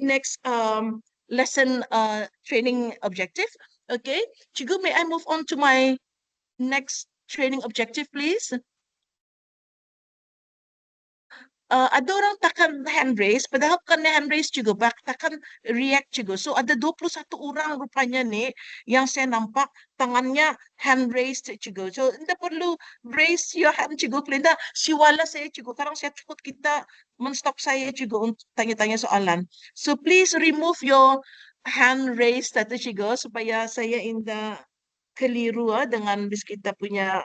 next lesson training objective. Okay, Cikgu, may I move on to my next training objective, please? Ada orang tekan hand raise, padahal bukan hand raise juga, tekan react juga. So ada 21 orang rupanya ni yang saya nampak tangannya hand raised juga. So anda perlu raise your hand juga. Kelinda, siwala saya juga. Karang saya takut kita men-stop saya juga untuk tanya-tanya soalan. So please remove your hand raised tadi juga supaya saya indah keliru dengan bis kita punya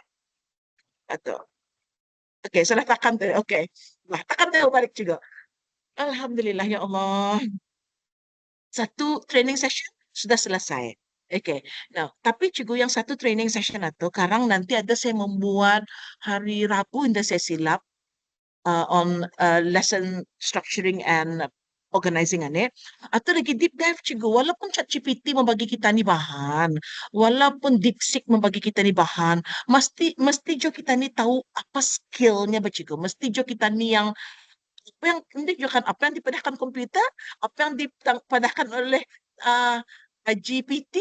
atau okay, salah tekan tu. Okay. Nah, tekan tahu balik juga. Alhamdulillah ya Allah. Satu training session sudah selesai. Okay. Nah, tapi cikgu yang satu training session itu, sekarang nanti ada saya membuat hari Rabu indah saya silap on lesson structuring and organizing ane. Atau lagi deep dive cikgu, walaupun ChatGPT membagi kita ni bahan, walaupun DeepSeek membagi kita ni bahan, mesti jo kita ni tahu apa skillnya cikgu. Mesti jo kita ni yang apa yang hindi juga kan apa yang dipadahkan komputer, apa yang dipadahkan oleh uh, GPT,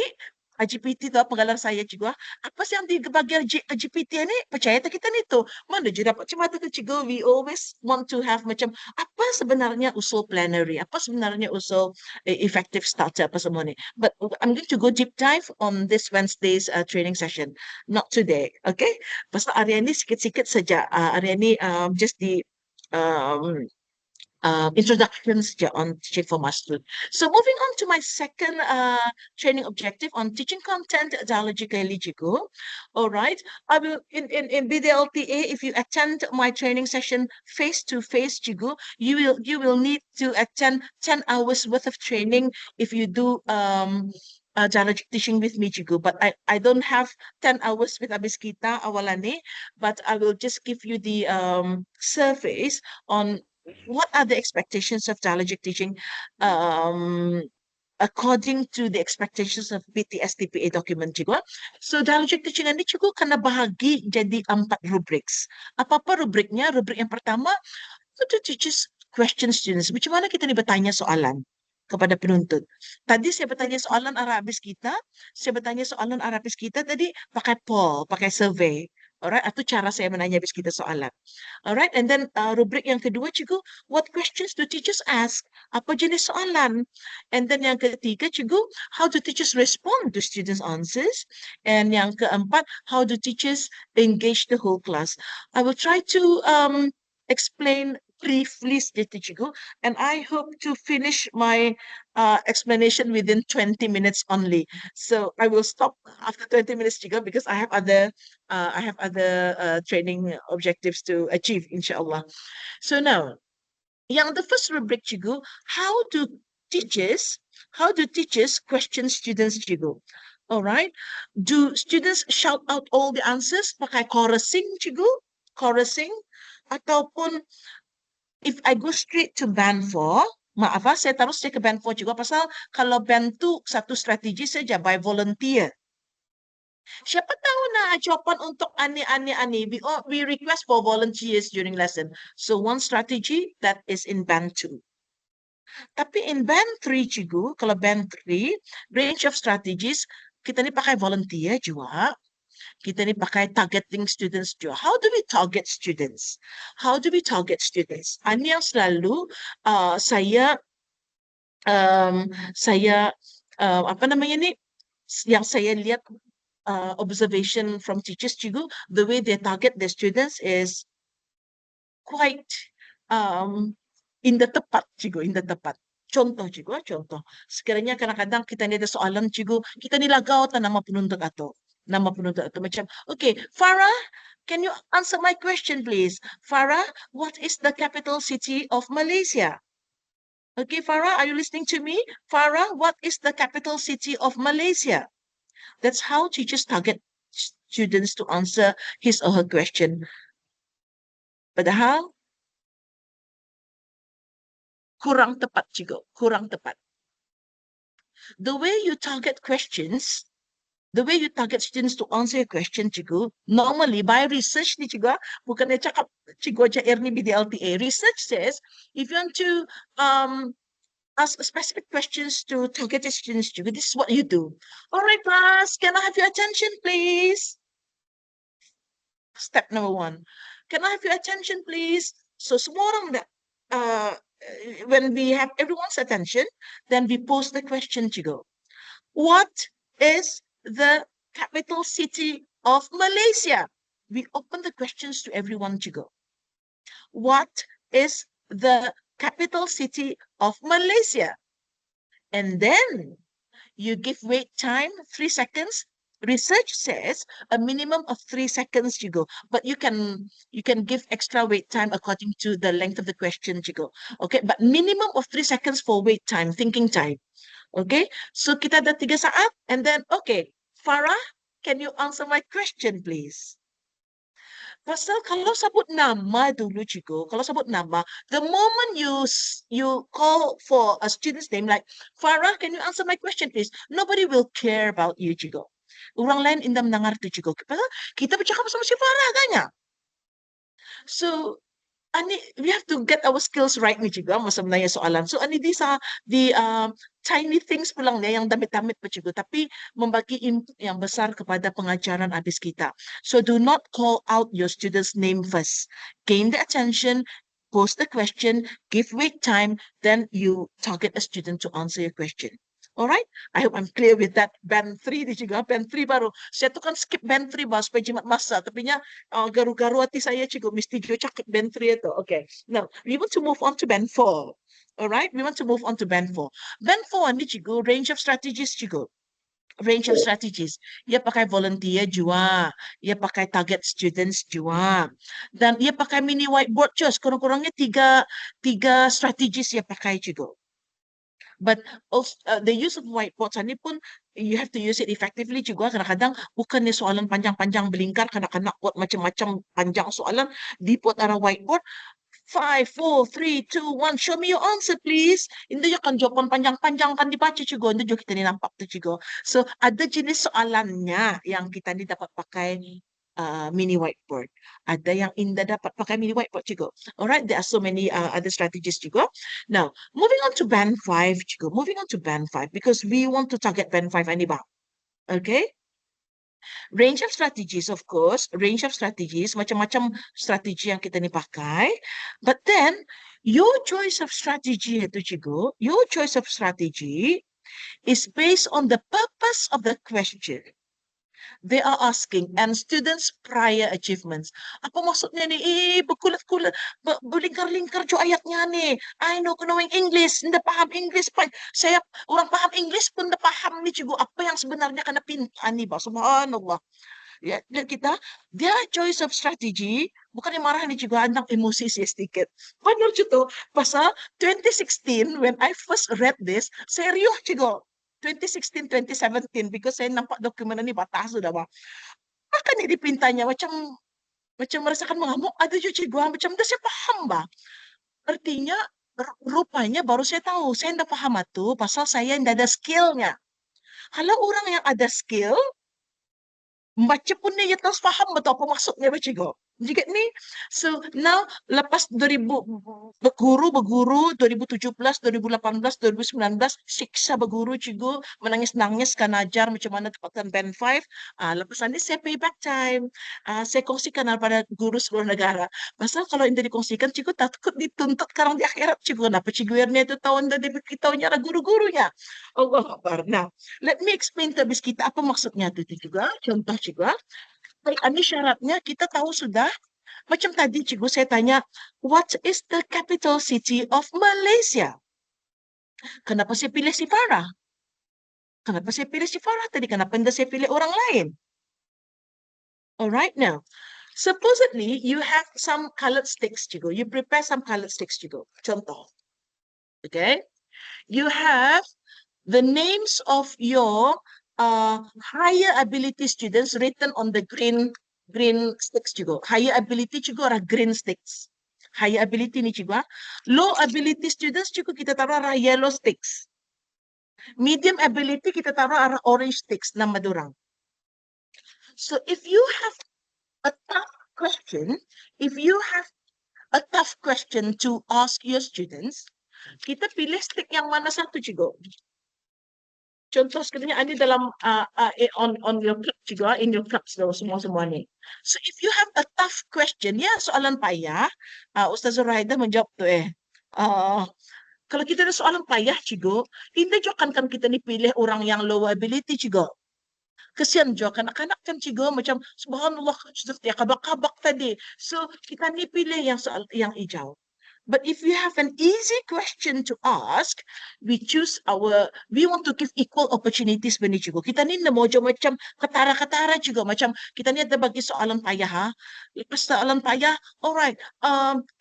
GPT itu penggalan saya juga. Apa sih yang dibagi GPT ini? Percaya tak kita nito? Mana je dapat cuma tu cikgu? We always want to have macam apa sebenarnya usul plenary, apa sebenarnya usul effective starter apa semua ni. But I'm going to go deep dive on this Wednesday's training session, not today, okay? Pasal hari ini sikit-sikit saja. Hari ini just di um, introductions on teaching for master. So moving on to my second training objective on teaching content dialogically juga. All right. I will in BDLTA, if you attend my training session face to face juga, you will need to attend 10 hours worth of training if you do dialogic teaching with me juga. But I don't have 10 hours with Abis kita awalani, but I will just give you the surface on what are the expectations of dialogic teaching according to the expectations of BTS-TPA document juga. So dialogic teaching ini juga kena bahagi jadi 4 rubriks. Apa-apa rubriknya? Rubrik yang pertama, to teach question students. Macam mana kita ni bertanya soalan kepada penuntut. Tadi saya bertanya soalan Arabis kita, saya bertanya soalan Arabis kita tadi pakai poll, pakai survey. Alright, itu cara saya menanya bis kita soalan. Alright, and then rubrik yang kedua cikgu, what questions do teachers ask? Apa jenis soalan? And then yang ketiga cikgu, how do teachers respond to students' answers? And yang keempat, how do teachers engage the whole class? I will try to explain briefly sedikit cikgu, and I hope to finish my explanation within 20 minutes only. So I will stop after 20 minutes cikgu because I have other training objectives to achieve, inshallah. So now, yang the first rubric cikgu, how do teachers question students cikgu? All right. Do students shout out all the answers pakai chorusing cikgu? Chorusing ataupun if I go straight to band 4, maaf saya taruh saya ke band 4 juga pasal kalau band 2 satu strategi saja by volunteer. Siapa tahu jawapan untuk ani. We request for volunteers during lesson. So one strategy that is in band 2. Tapi in band 3 cikgu, kalau band 3, range of strategies, kita ni pakai volunteer juga. Kita ni pakai targeting students juga. How do we target students? How do we target students? Ini yang selalu saya apa namanya ni? Yang saya lihat observation from teachers juga, the way they target the students is quite in the tepat cikgu, in the tepat. Contoh cikgu, contoh. Sekiranya kadang-kadang kita ni ada soalan cikgu, kita ni lagau nama penuntut atau nama penuntut atau macam, okay, Farah, can you answer my question please? Farah, what is the capital city of Malaysia? Okay, Farah, are you listening to me? Farah, what is the capital city of Malaysia? That's how teachers target students to answer his or her question. Padahal kurang tepat cikgu, kurang tepat. The way you target questions, the way you target students to answer a question, cikgu, normally by research ni cikgu, bukannya cakap cikgu aja Erni BDLTA. Research says, if you want to ask specific questions to targeted students juga. This is what you do. All right, class, can I have your attention, please? Step number 1. Can I have your attention, please? So semua orang when we have everyone's attention, then we pose the question juga. What is the capital city of Malaysia? We open the questions to everyone juga. What is the capital city of Malaysia? And then you give wait time 3 seconds. Research says a minimum of 3 seconds you go, but you can give extra wait time according to the length of the question you go. Okay, but minimum of 3 seconds for wait time, thinking time. Okay, so kita ada 3 saat, and then okay, Farah, can you answer my question, please? Pasal kalau sebut nama dulu, cikgu, kalau sebut nama, the moment you call for a student's name, like, Farah, can you answer my question, please? Nobody will care about you, cikgu. Orang lain indah mendengar tu, cikgu. Pasal kita bercakap sama si Farah, kan ya? So, we have to get our skills right ni juga masa menanya soalan. So, these are the tiny things pulang niya, yang damit-damit pa cikgu, tapi membagi input yang besar kepada pengajaran habis kita. So, do not call out your student's name first. Gain the attention, pose the question, give wait time, then you target a student to answer your question. Alright? I hope I'm clear with that. Band 3 di juga. Band 3 baru. Saya tu kan skip band 3 bah, supaya jimat masa. Tapi nya garu-garu hati saya cikgu. Mesti jo cakap band 3 itu. Okay. Now, we want to move on to band 4. Alright? We want to move on to band 4. Band 4 ni cikgu, range of strategies cikgu. Range of strategies. Ia pakai volunteer jua. Ia pakai target students jua. Dan ia pakai mini whiteboard just. Kurang-kurangnya tiga strategies ia pakai cikgu. But also, the use of whiteboards ni pun you have to use it effectively juga. Kadang-kadang bukannya soalan panjang-panjang belingkar, kadang-kadang buat macam-macam panjang soalan, dibuat arah whiteboard. 5, 4, 3, 2, 1, show me your answer, please. Hindi yung kan jawaban panjang-panjang kan dibaca juga. Hindi juga kita ni nampak tu juga. So, ada jenis soalannya yang kita ni dapat pakai mini whiteboard. Ada yang indah dapat pakai mini whiteboard juga. Alright, there are so many other strategies juga. Now, moving on to band 5 juga. Moving on to band 5 because we want to target band 5 ani ba? Okay? Range of strategies, of course. Range of strategies, macam-macam strategi yang kita ni pakai. But then, your choice of strategy itu cikgu, your choice of strategy is based on the purpose of the question. They are asking, and students' prior achievements. Apa maksudnya ni? Berkulit-kulit, berlingkar-lingkar jo ayatnya ni. I know knowing English, hindi paham English pa. Saya, orang paham English pun hindi paham ni cikgu. Apa yang sebenarnya kena pinta ni ba? Subhanallah. Ya, dan kita, their choice of strategy, bukan yang marah ni cikgu, andang emosi siya sedikit. Benar to, pasal 2016, when I first read this, serius cikgu. 2016, 2017, because saya nampak dokumen ni batas sudah ba. Maka ni dipintanya macam merasakan mengamuk, ada juga cikgu, macam dah saya paham ba. Artinya, rupanya baru saya tahu, saya tidak paham itu, pasal saya tidak ada skillnya. Kalau orang yang ada skill, baca pun dia terus faham betul apa maksudnya baca cikgu. Jika ni, so now lepas 2000 berguru 2017, 2018, 2019 siksa berguru cikgu, menangis-nangis kan ajar macam mana tempatan band 5. Lepas ni saya payback time. Saya kongsikan kepada guru seluruh negara. Pasal kalau ini dikongsikan cikgu takut dituntut sekarang di akhirat cikgu. Kenapa cikgu ni itu tahun dah diberitahunya guru-gurunya. Allah Akbar. Nah, let me explain ke habis kita apa maksudnya itu juga. Contoh cikgu. Baik, ini syaratnya kita tahu sudah. Macam tadi cikgu saya tanya, what is the capital city of Malaysia? Kenapa saya pilih si Farah? Kenapa saya pilih si Farah tadi? Kenapa tidak saya pilih orang lain? Alright, now, supposedly you have some colored sticks cikgu. You prepare some colored sticks cikgu. Contoh. Okay? You have the names of your higher ability students written on the green sticks juga. Higher ability juga are green sticks. Higher ability ni juga. Low ability students juga kita taruh arah yellow sticks. Medium ability kita taruh arah orange sticks nama dorang. So if you have a tough question, to ask your students, Kita pilih stick yang mana satu, Cigo? Contoh sekalinya ini dalam on your clock juga, in your clocks semua ni. So if you have a tough question, ya soalan payah, Ustaz Zuraida menjawab tuh Uh, kalau kita ada soalan payah, Cigo, hindi juga kan kita ni pilih orang yang low ability, Cigo. Kesian jo, kanak-kanak kan Cigo, macam subhanallah, ya kabak-kabak tadi. So, kita ni pilih yang soal yang hijau. But if we have an easy question to ask, we want to give equal opportunities bani juga. Kita ni namo jo macam katara-katara juga. Macam kita ni ada bagi soalan payah ha. Lepas soalan payah, alright,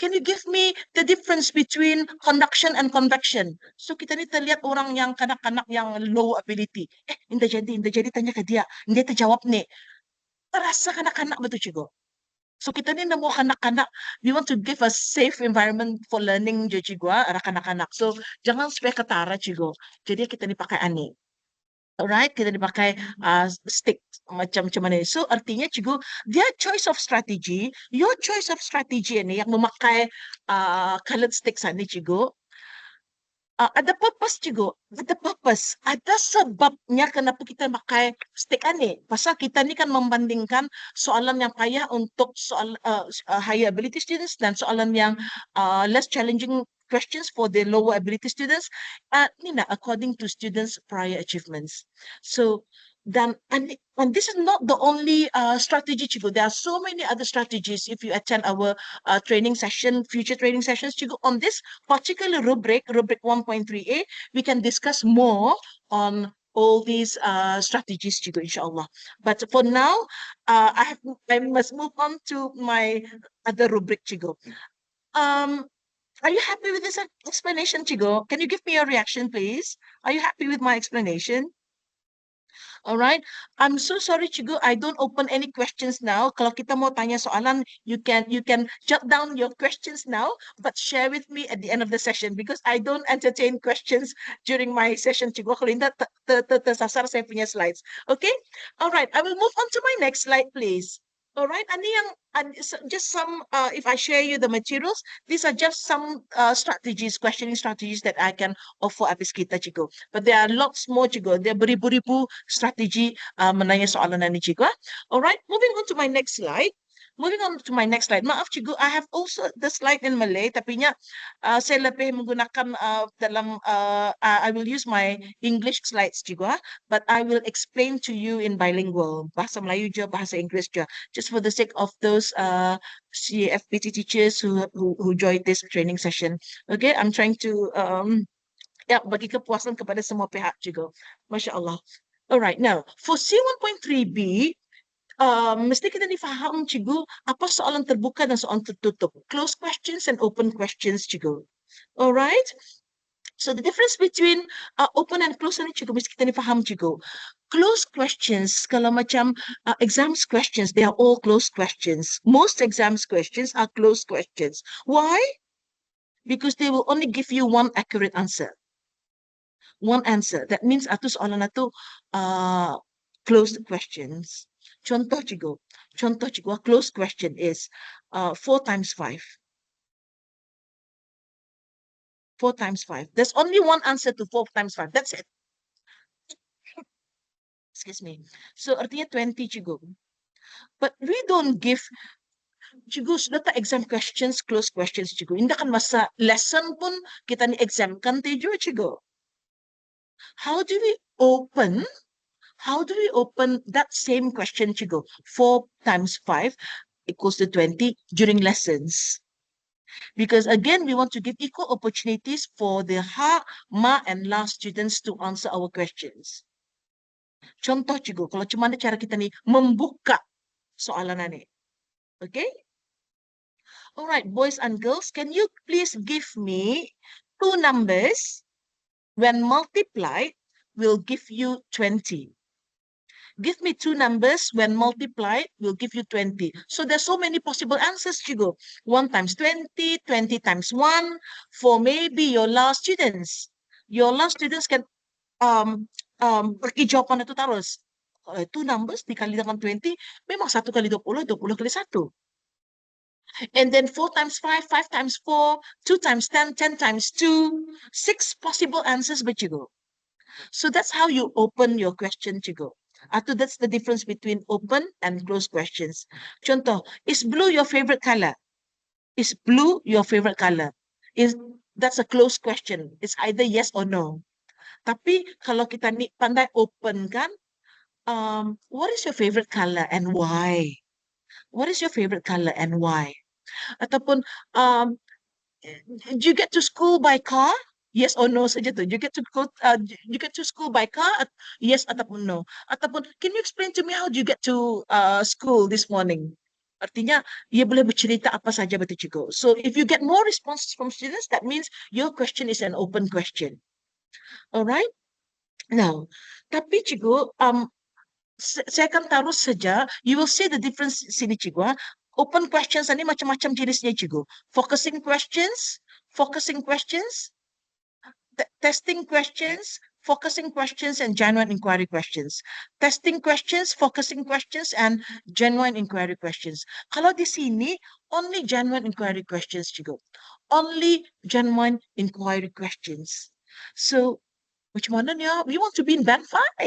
can you give me the difference between conduction and convection? So kita ni terlihat orang yang kanak-kanak yang low ability. Hindi jadi tanya ke dia. Hindi terjawab ni. Terasa kanak-kanak betul juga. So kita ni namo kanak-kanak, we want to give a safe environment for learning je cigo, ara kanak-kanak. So jangan supaya ketara cigo. Jadi kita ni pakai ani. Alright, kita dipakai stick macam mana. So artinya cigo, their choice of strategy, your choice of strategy ni yang memakai colored sticks ni cigo, ada purpose juga. Ada purpose. Ada sebabnya kenapa kita pakai stick ni. Pasal kita ni kan membandingkan soalan yang payah untuk soal higher ability students dan soalan yang less challenging questions for the lower ability students. Ni na, according to students' prior achievements. So, and this is not the only strategy, Chigo. There are so many other strategies if you attend our training session, future training sessions, Chigo, on this particular rubric 1.3a, we can discuss more on all these strategies, Chigo, inshallah. But for now, I must move on to my other rubric, Chigo. Are you happy with this explanation, Chigo? Can you give me your reaction, please? Are you happy with my explanation? All right. I'm so sorry, Chigo. I don't open any questions now. Kalau kita mau tanya soalan, you can jot down your questions now, but share with me at the end of the session because I don't entertain questions during my session, Chigo. Kalau hindi tersasar saya punya slides. Okay. All right. I will move on to my next slide, please. All right. Just some, if I share you the materials, these are just some strategies, questioning strategies that I can offer habis kita, Chigo. But there are lots more, Chigo. There are beribu-ribu strategi menanya soalan ni, Chigo. All right. Moving on to my next slide. Maaf, Cigu, I have also the slide in Malay, tapi saya lebih menggunakan I will use my English slides, Cigu, but I will explain to you in bilingual, bahasa Melayu je, bahasa Inggeris je, just for the sake of those CFPT teachers who joined this training session. Okay, I'm trying to bagi kepuasan kepada semua pihak juga. Masya Allah. Alright, now for C1.3b, mesti kita difaham, Cigu, apa soalan terbuka dan soalan tertutup. Closed questions and open questions, Cigu. Alright? So the difference between open and closed ni, Cigu, mesti kita difaham, Cigu. Closed questions, kalau macam exams questions, they are all closed questions. Most exams questions are closed questions. Why? Because they will only give you one accurate answer. One answer. That means atu soalan atu closed questions. Contoh, Cigo. A closed question is 4 times 5. 4 times 5. There's only one answer to 4 times 5. That's it. Excuse me. So, artinya 20, Cigo. But we don't give, Cigo, sudah tak exam questions, closed questions, Cigo. Hindi kan masa lesson pun kita ni exam kan, Cigo. How do we open that same question, Chigo? 4 times 5 equals to 20 during lessons. Because again, we want to give equal opportunities for the Ha, Ma, and La students to answer our questions. Contoh, Chigo, kalau cuma ada cara kita ni membuka soalan ni. Okay? Alright, boys and girls, can you please give me 2 numbers when multiplied will give you 20? Give me 2 numbers when multiplied will give you 20. So there's so many possible answers, Chigo. 1 times 20, 20 times 1, for maybe your last students. Your last students can pergi jawapan itu terus. 2 numbers dikali dengan 20, memang 1 kali 20, 20 kali 1. And then 4 times 5, 5 times 4, 2 times 10, 10 times 2, 6 possible answers, but you go. So that's how you open your question to go. Atau that's the difference between open and closed questions. Contoh, is blue your favorite color? Is blue your favorite color? Is That's a closed question. It's either yes or no. Tapi kalau kita ni pandai open kan, what is your favorite color and why? What is your favorite color and why? Ataupun um, do you get to school by car? Yes or no saja tu. You get to school by car? Yes ataupun no. Ataupun can you explain to me how do you get to school this morning? Artinya, ia boleh bercerita apa saja betul cikgu. So if you get more responses from students, that means your question is an open question. Alright? Now, tapi cikgu, saya akan taruh saja, you will see the difference sini cikgu. Open questions ini macam-macam jenisnya cikgu. Focusing questions, testing questions, focusing questions, and genuine inquiry questions. Testing questions, focusing questions, and genuine inquiry questions. Kalau di sini, only genuine inquiry questions cikgu. Only genuine inquiry questions. So, macam mana ni? We want to be in band 5.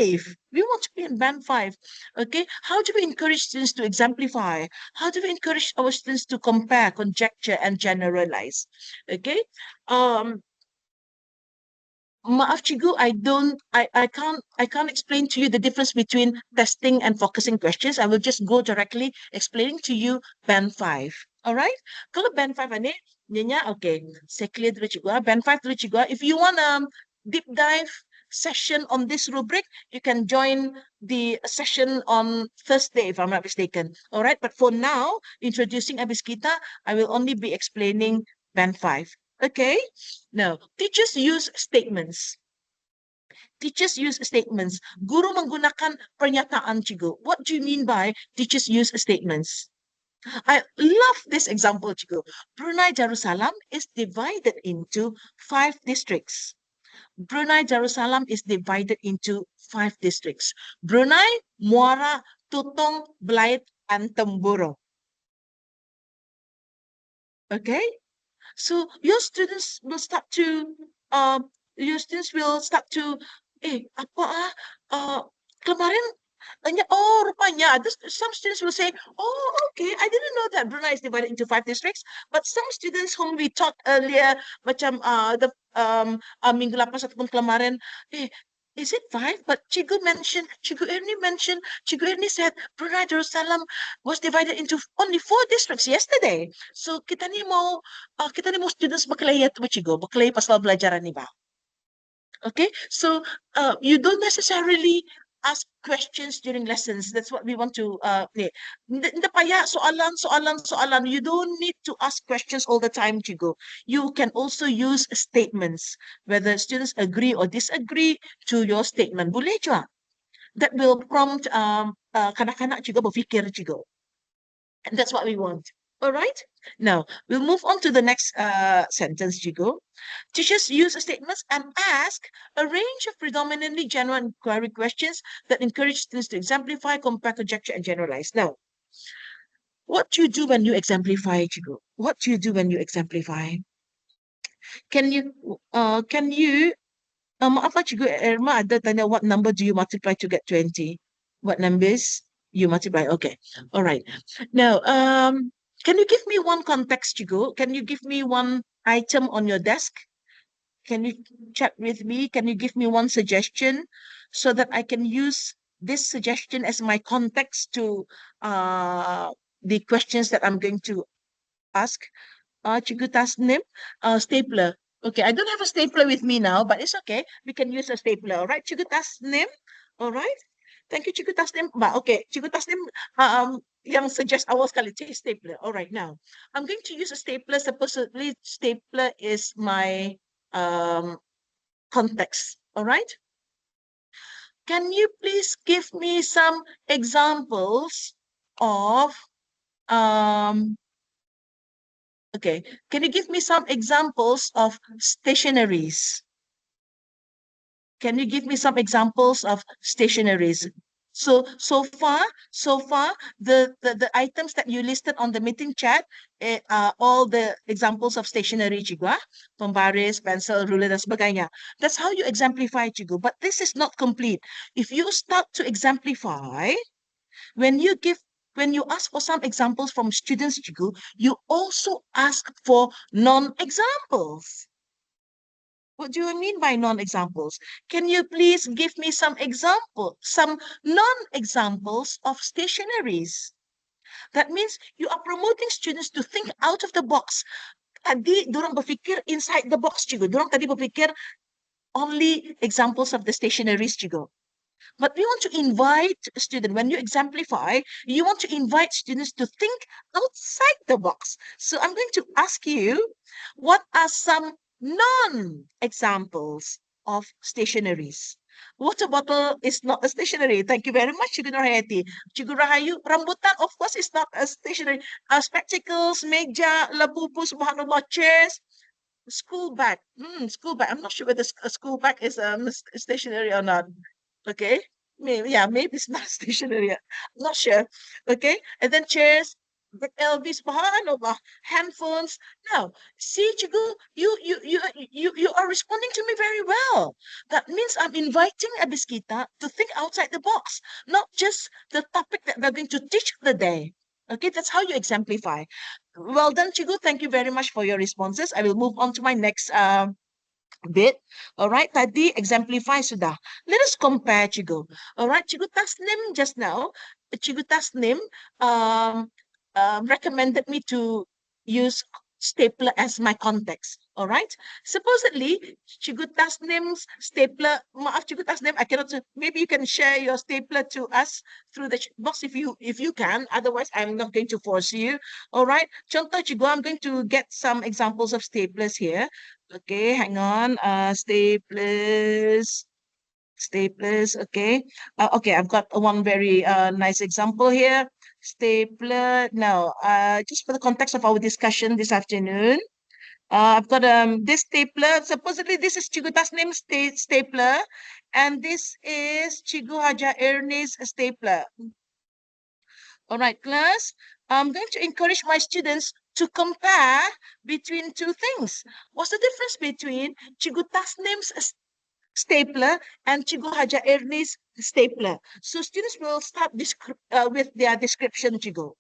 We want to be in band 5. Okay. How do we encourage students to exemplify? How do we encourage our students to compare, conjecture, and generalize? Okay. Maaf cikgu, I can't explain to you the difference between testing and focusing questions. I will just go directly explaining to you band 5. Alright? Kalau band 5 ini, nyonya, okay, saya clear dulu cikgu. Band 5 dulu cikgu. If you want a deep dive session on this rubric, you can join the session on Thursday, if I'm not mistaken. Alright? But for now, introducing habis kita, I will only be explaining band 5. Okay? Now, teachers use statements. Teachers use statements. Guru menggunakan pernyataan cikgu. What do you mean by teachers use statements? I love this example, cikgu. Brunei Darussalam is divided into 5 districts. Brunei Darussalam is divided into 5 districts. Brunei, Muara, Tutong, Belait, and Temburo. Okay? So your students will start to apa kemarin rupanya some students will say, oh, okay, I didn't know that Brunei is divided into 5 districts. But some students whom we taught earlier, macam the minggu lepas ataupun kemarin, is it 5? But Cikgu Erni said Brunei Darussalam was divided into only 4 districts yesterday. So kita ni mau students berkelaya tu Cikgu, berkelaya pasal belajaran ni ba. Okay, so you don't necessarily ask questions during lessons. That's what we want to hindi payah soalan. You don't need to ask questions all the time, Chigo. You can also use statements, whether students agree or disagree to your statement. Boleh juga. That will prompt kanak-kanak juga berfikir, Chigo. And that's what we want. All right. Now we'll move on to the next sentence, Chigo. Teachers use statements and ask a range of predominantly genuine inquiry questions that encourage students to exemplify, compare, conjecture, and generalize. Now, what do you do when you exemplify, Chigo? What do you do when you exemplify? Can you, maaf Cikgu Irma ada tanya, what number do you multiply to get 20? What numbers you multiply? Okay. All right. Now, can you give me one context, Cikgu? Can you give me one item on your desk? Can you chat with me? Can you give me one suggestion so that I can use this suggestion as my context to the questions that I'm going to ask? Cikgu Tasnim, stapler. Okay, I don't have a stapler with me now, but it's okay. We can use a stapler. All right, Cikgu Tasnim. All right. Thank you, Cikgu Tasnim. Okay, Cikgu Tasnim yang suggest awal sekali stapler. All right, now I'm going to use a stapler. Supposedly, stapler is my context. All right. Can you please give me some examples of okay, can you give me some examples of stationaries? Can you give me some examples of stationaries? So far, the items that you listed on the meeting chat are all the examples of stationery, Cigu, pembaris, pencil, ruler, dan sebagainya. That's how you exemplify, Cigu. But this is not complete. If you start to exemplify, when you give when you ask for some examples from students, Cigu, you also ask for non-examples. What do you mean by non-examples? Can you please give me some non-examples of stationaries? That means you are promoting students to think out of the box. Tadi dorang berfikir inside the box juga. Dorang tadi berfikir only examples of the stationaries juga. But we want to invite students, when you exemplify, you want to invite students to think outside the box. So I'm going to ask you, what are some non-examples of stationaries? Water bottle is not a stationery. Thank you very much, Cikgu Nurhayati. Cikgu Rahayu, rambutan, of course, is not a stationery. Spectacles, meja, labubu, subhanallah, chairs, school bag. School bag. I'm not sure whether a school bag is stationery or not. Okay. Maybe it's not stationery. I'm not sure. Okay. And then chairs, the LV, subhanallah, handphones. Now, see, Chigu, you are responding to me very well. That means I'm inviting Abiskita to think outside the box, not just the topic that we're going to teach the day. Okay, that's how you exemplify. Well done, Chigu. Thank you very much for your responses. I will move on to my next bit. All right, tadi exemplify sudah. Let us compare, Cigu. All right, Cigu Tasnim just now, Cigu Tasnim recommended me to use stapler as my context. All right. Supposedly, Cigu Tasnim's stapler, maaf Cigu Tasnim, I cannot, maybe you can share your stapler to us through the box if you can. Otherwise, I'm not going to force you. All right. Contoh, Cigu, I'm going to get some examples of staplers here. Okay, hang on. Staplers. Okay. Okay, I've got one very nice example here. Stapler. Now, just for the context of our discussion this afternoon, I've got this stapler. Supposedly, this is Cigu Tasnim's stapler, and this is Cigu Haja Ernie's stapler. All right, class. I'm going to encourage my students to compare between two things. What's the difference between Cigu Tasnim's stapler and Cigu Haja Ernie's stapler? So students will start with their description, Cigu.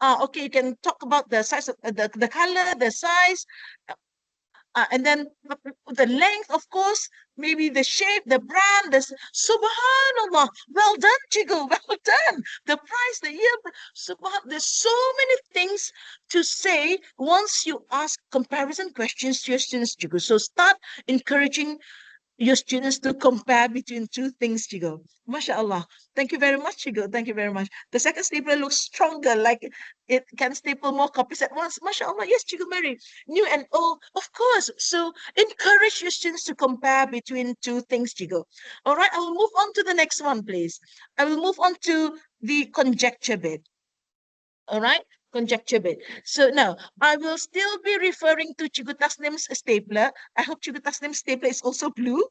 Okay, you can talk about the size of the color, the size, and then the length, of course, maybe the shape, the brand, subhanallah, well done, Chigo, well done. The price, the year, there's so many things to say once you ask comparison questions to your students, Chigo. So start encouraging your students to compare between two things, Chigo. MashaAllah. Thank you very much, Chigo. Thank you very much. The second stapler looks stronger, like it can staple more copies at once. MashaAllah. Yes, Chigo Mary. New and old, of course. So encourage your students to compare between two things, Chigo. All right, I will move on to the next one, please. I will move on to the conjecture bit. All right, conjecture bit. So now I will still be referring to Cigu Tasnim's stapler. I hope Cigu Tasnim's stapler is also blue.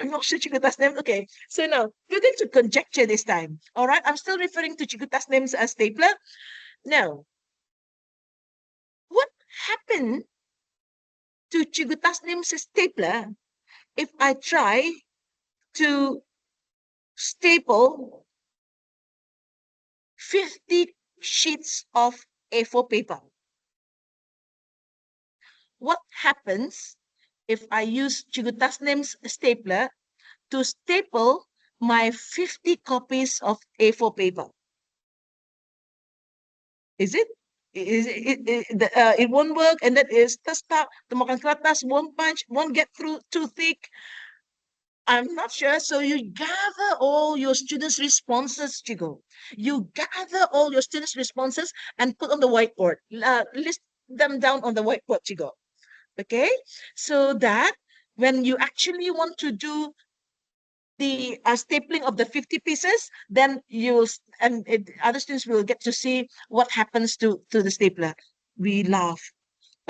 I'm not sure Cigu Tasnim. Okay, so now we're going to conjecture this time. All right, I'm still referring to Cigu Tasnim's stapler. Now, what happened to Cigu Tasnim's stapler if I try to staple 50 sheets of A4 paper? What happens if I use Cigu Tasnim's stapler to staple my 50 copies of A4 paper? Is it? It won't work, and that is stuck. The makan kertas won't punch, won't get through, too thick. I'm not sure. So you gather all your students' responses, Chigo. You gather all your students' responses and put on the whiteboard. List them down on the whiteboard, Chigo. Okay? So that when you actually want to do the stapling of the 50 pieces, then other students will get to see what happens to the stapler. We laugh.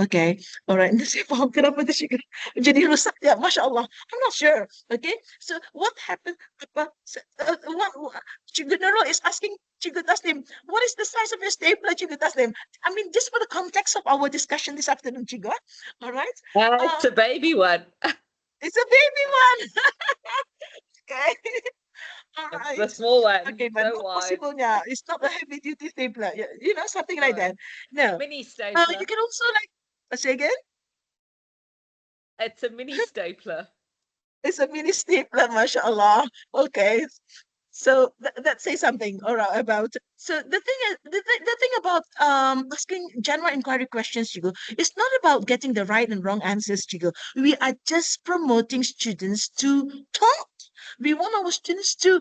Okay, alright. Hindi saya faham kenapa dia sugar jadi rusak ya, Masya Allah. I'm not sure. Okay, so what happened? Cikgu Nurul is asking Cikgu Tasnim, what is the size of your stapler, Cikgu Tasnim? I mean, just for the context of our discussion this afternoon, Cikgu. All right. It's a baby one. It's a baby one. Okay. All It's right. the small one. Okay, but So not wide. possible. Yeah, it's not a heavy duty stapler. You know, something like No. that. No. Mini stapler. You can also like say again. It's a mini stapler. It's a mini stapler, mashallah. Okay. So that says something all right about. So the thing is, the thing about asking general inquiry questions, Chigo, it's not about getting the right and wrong answers, Chigo. We are just promoting students to talk. We want our students to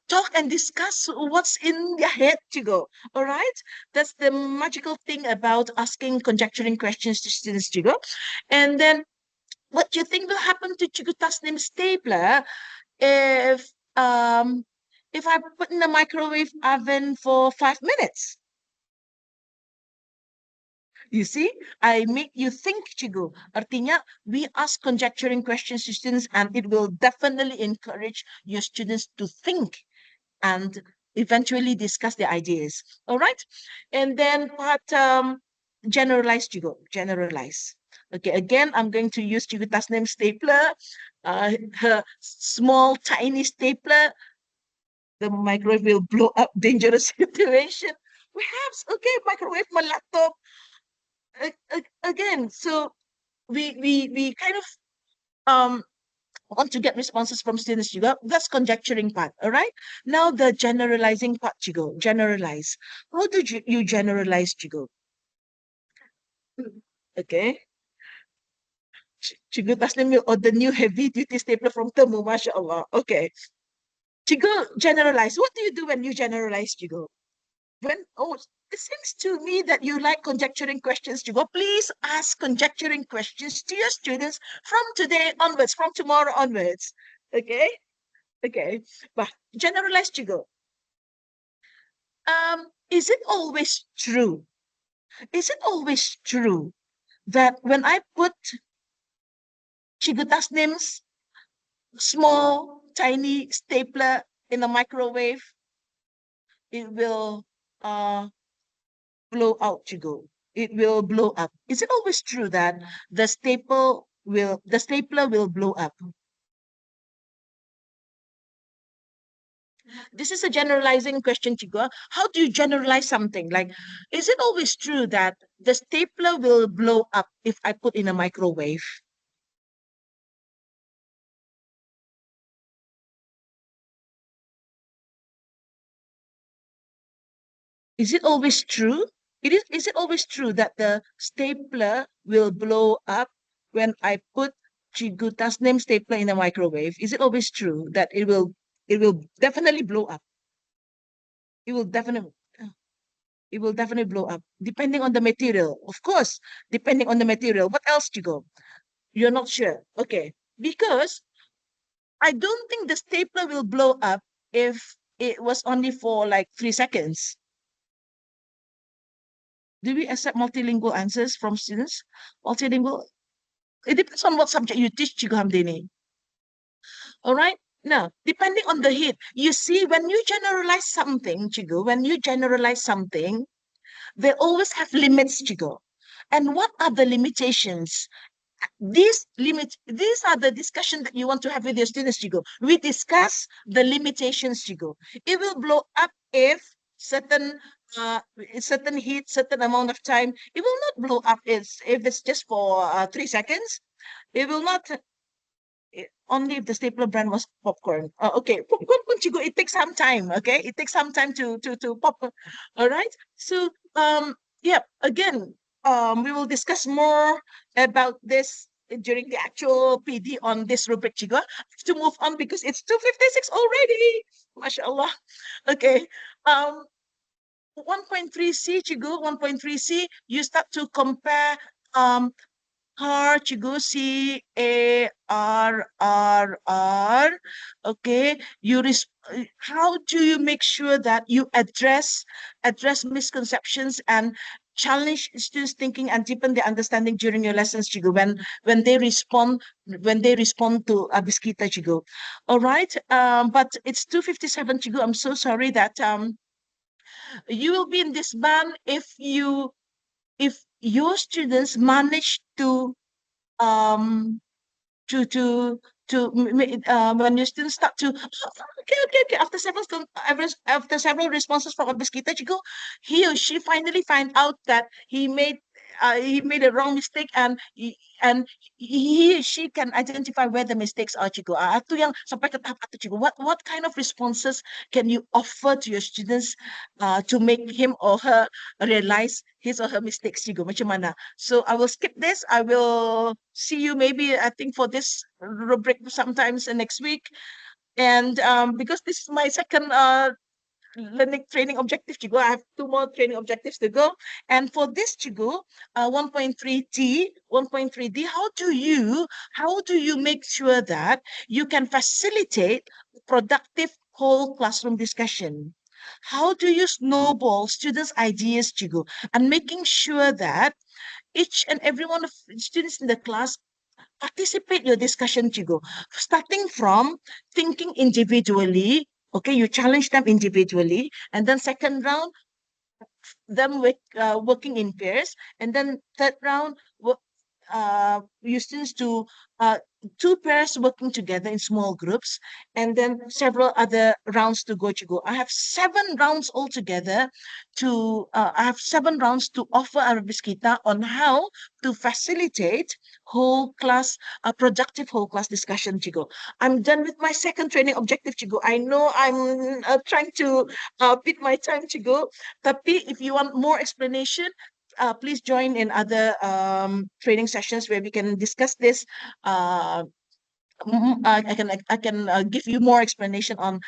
talk and discuss what's in their head, Chigo. All right, that's the magical thing about asking conjecturing questions to students, Chigo. And then what do you think will happen to Chico Tasnim stapler if um if I put in the microwave oven for 5 minutes? You see, I make you think, Chigo. Artinya, we ask conjecturing questions to students, and it will definitely encourage your students to think and eventually discuss their ideas. All right, and then part generalize, Chigo. Generalize. Okay, again, I'm going to use Chiguta's name stapler, her small, tiny stapler. The microwave will blow up, dangerous situation. Perhaps, okay, microwave my laptop. Again, so we kind of um want to get responses from students juga. That's conjecturing part, all right? Now the generalizing part, Chigo. Generalize. How do you generalize, Chigo? Okay. Chigo Taslim or the new heavy duty stapler from Temu, mashallah. Okay. Chigo, generalize. What do you do when you generalize, Chigo? It seems to me that you like conjecturing questions, Chigo. Please ask conjecturing questions to your students from today onwards, from tomorrow onwards. Okay? Okay. But generalize, Chigo. Is it always true? Is it always true that when I put Chigo Tasnim's small, tiny stapler in the microwave, it will blow out, Chigo. It will blow up. Is it always true that the stapler will blow up? This is a generalizing question, Chigo. How do you generalize something? Like, is it always true that the stapler will blow up if I put in a microwave? Is it always true? Is it always true that the stapler will blow up when I put Chiguta's name stapler in the microwave? Is it always true that it will definitely blow up? It will definitely it will definitely blow up, depending on the material. Of course, depending on the material. What else, Chigo? You're not sure. Okay. Because I don't think the stapler will blow up if it was only for like 3 seconds. Do we accept multilingual answers from students? Multilingual? It depends on what subject you teach, Chigo Hamdini. All right? Now, depending on the heat, you see, when you generalize something, Chigo, when you generalize something, they always have limits, Chigo. And what are the limitations? These are the discussion that you want to have with your students, Chigo. We discuss the limitations, Chigo. It will blow up if certain certain heat, certain amount of time. It will not blow up if it's just for 3 seconds. It will not only if the stapler brand was popcorn. Okay, popcorn Chigo, it takes some time. Okay, it takes some time to pop. All right. So yeah, again, we will discuss more about this during the actual PD on this rubric, Chigo. I have to move on because it's 2:56 already. MashaAllah. Okay. 1.3C, Chigo, 1.3C, you start to compare R, Chigo, C-A-R-R-R. Okay, how do you make sure that you address misconceptions and challenge students' thinking and deepen their understanding during your lessons, Chigo, when they respond to Biskita, Chigo. All right. But it's 2:57, Chigo. I'm so sorry that you will be in this ban if your students manage um to to when your students start to okay after several responses from Abiskita Chico, he or she finally find out that he made a wrong mistake, and he or she can identify where the mistakes are, Chico. Itu yang sampai ke tahap itu, Chico. What kind of responses can you offer to your students to make him or her realize his or her mistakes, Chico? Macam mana? So I will skip this. I will see you maybe, I think, for this rubric sometimes next week. And because this is my second learning training objective, Chigo, I have two more training objectives to go. And for this, Chigo, 1.3D, how do you make sure that you can facilitate productive whole classroom discussion? How do you snowball students' ideas, Chigo, and making sure that each and every one of students in the class participate your discussion, Chigo. Starting from thinking individually, okay, you challenge them individually, and then second round, them with working in pairs, and then third round, you students to two pairs working together in small groups, and then several other rounds to go, I have 7 rounds altogether I have 7 rounds to offer Arabiskita on how to facilitate a productive whole class discussion, Chigo. I'm done with my second training objective, Chigo. I know I'm trying to beat my time, Chigo. Tapi if you want more explanation, please join in other training sessions where we can discuss this. I can give you more explanation on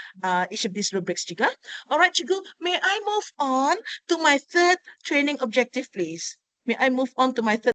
each of these rubrics, Chiga. All right, Chigu, may I move on to my third training objective, please? May I move on to my third